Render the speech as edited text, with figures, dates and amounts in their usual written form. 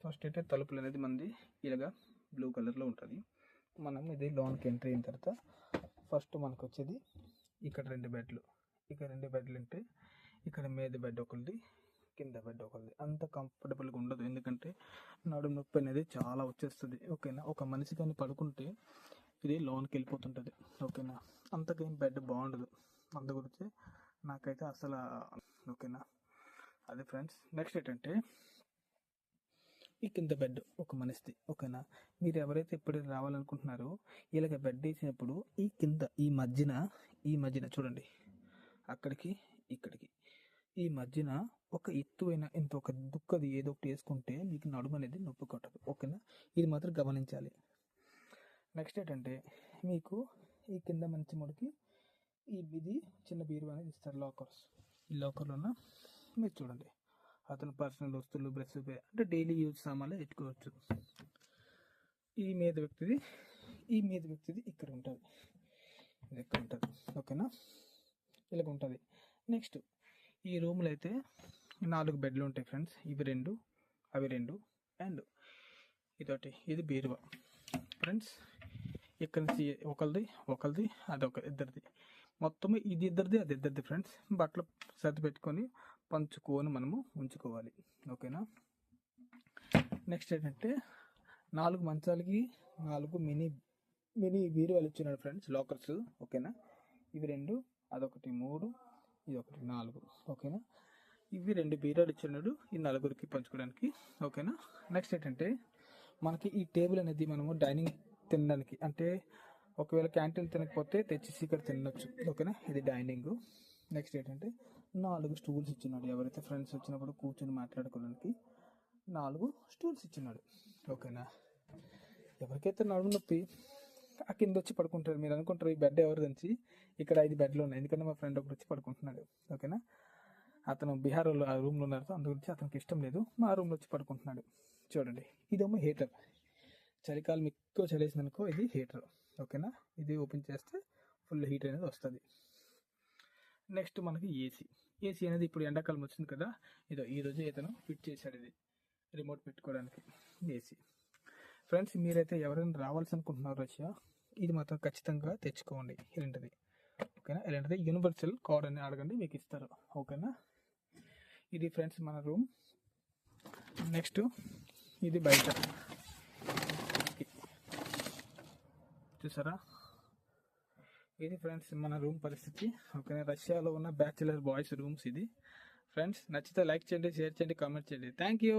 First అయితే తలుపులు అనేది మనది ఇలాగా బ్లూ కలర్లో ఉంటుంది. మనం ఇది లోన్కి ఎంట్రీ అయిన తర్వాత ఫస్ట్ మనకు వచ్చేది ఇక్కడ 2 బెడ్లు. ఇక్కడ 2 బెడ్లు ఉంటే ఇక్కడ మీద బెడ్ ఒకరిది, కింద బెడ్ ఒకరిది. అంత కంఫర్టబుల్గా ఉండదు, ఎందుకంటే నడుము నొప్పి అనేది చాలా వచ్చేస్తుంది. ఓకేనా, ఒక మనిషి కానీ పడుకుంటే ఇది లోన్కి వెళ్ళిపోతుంటుంది. ఓకేనా, అంతకేం బెడ్ బాగుండదు. అందు గురించి నాకైతే అసలు ఓకేనా. అదే ఫ్రెండ్స్, నెక్స్ట్ ఏంటంటే ఈ కింద బెడ్ ఒక మనిషిది. ఓకేనా, మీరు ఎవరైతే ఇప్పుడు రావాలనుకుంటున్నారో ఇలాగ బెడ్ వేసినప్పుడు ఈ కింద ఈ మధ్యన చూడండి, అక్కడికి ఇక్కడికి ఈ మధ్యన ఒక ఎత్తువైన ఇంత ఒక దుక్కది ఏదో ఒకటి వేసుకుంటే మీకు నడుము అనేది నొప్పి కొట్టదు. ఓకేనా, ఇది మాత్రం గమనించాలి. నెక్స్ట్ ఏంటంటే మీకు ఈ కింద మంచి ముడికి ఇది చిన్న బీరువా అనేది ఇస్తారు, లాకర్స్. ఈ లాకర్లో మీరు చూడండి, అతను పర్సనల్ వస్తువులు, బ్రష్ అంటే డైలీ యూజ్ సామాన్లు పెట్టుకోవచ్చు. ఈ మీద వ్యక్తిది ఇక్కడ ఉంటుంది, ఇది ఎక్కడ ఉంటుంది. ఓకేనా, ఇలాగ ఉంటుంది. నెక్స్ట్ ఈ రూమ్లో అయితే 4 బెడ్లు ఉంటాయి ఫ్రెండ్స్. ఇవి 2, అవి 2 అండ్ ఇది బీరువా ఫ్రెండ్స్. ఇక్కడ నుంచి ఒకరిది ఇద్దరిది, మొత్తం ఇది ఇద్దరిది అది ఇద్దరిది ఫ్రెండ్స్. బట్టలు సర్ది పెట్టుకొని పంచుకొని మనము ఉంచుకోవాలి. ఓకేనా, నెక్స్ట్ ఏంటంటే 4 మంచాలకి 4 మినీ బీరువాలు ఇచ్చినాడు ఫ్రెండ్స్, లాకర్స్. ఓకేనా, ఇవి 2, అదొకటి 3, ఇది ఒకటి 4. ఓకేనా, ఇవి 2 బీరువాలు ఇచ్చినాడు ఈ నలుగురికి పంచుకోవడానికి. ఓకేనా, నెక్స్ట్ ఏంటంటే మనకి ఈ టేబుల్ అనేది మనము డైనింగ్ తినడానికి, అంటే ఒకవేళ క్యాంటీన్ తినకపోతే తెచ్చి ఇక్కడ తినొచ్చు. ఓకేనా, ఇది డైనింగ్. నెక్స్ట్ ఏంటంటే 4 స్టూల్స్ ఇచ్చినాడు, ఎవరైతే ఫ్రెండ్స్ వచ్చినప్పుడు కూర్చొని మాట్లాడుకోవడానికి 4 స్టూల్స్ ఇచ్చినాడు. ఓకేనా, ఎవరికైతే నడుము నొప్పి ఆ కింద వచ్చి పడుకుంటారు. మీరు అనుకుంటారు ఈ బెడ్ ఎవరు తెచ్చి, ఇక్కడ 5 బెడ్లు ఉన్నాయి, ఎందుకంటే మా ఫ్రెండ్ ఒకటి వచ్చి పడుకుంటున్నాడు. ఓకేనా, అతను బీహార్ ఆ రూమ్లో ఉన్నారు, అందు గురించి అతనికి ఇష్టం లేదు, మా రూమ్లో వచ్చి పడుకుంటున్నాడు. చూడండి, ఇదేమో హీటర్. చలికాలం ఎక్కువ చలేసింది అనుకో, ఇది హీటర్. ఓకేనా, ఇది ఓపెన్ చేస్తే ఫుల్ హీట్ అనేది వస్తుంది. నెక్స్ట్ మనకి ఏసీ అనేది ఇప్పుడు ఎండాకాలం వచ్చింది కదా, ఈరోజు ఇతను ఫిట్ చేశాడు, ఇది రిమోట్ పెట్టుకోవడానికి ఏసీ. ఫ్రెండ్స్, మీరైతే ఎవరైనా రావాల్సి అనుకుంటున్నారో రష్యా, ఇది మాత్రం ఖచ్చితంగా తెచ్చుకోండి. ఇలాంటిది. ఓకేనా, ఇలాంటిది యూనివర్సల్ కార్డ్ అని అడగండి, మీకు ఇస్తారు. ఓకేనా, ఇది ఫ్రెండ్స్ మన రూమ్. నెక్స్ట్ ఇది బయట చూసారా, ఇది ఫ్రెండ్స్ మన రూమ్ పరిస్థితి. ఓకేనా, రష్యాలో ఉన్న బ్యాచిలర్ బాయ్స్ రూమ్స్ ఇది ఫ్రెండ్స్. నచ్చితే లైక్ చేయండి, షేర్ చేయండి, కామెంట్ చేయండి. Thank you.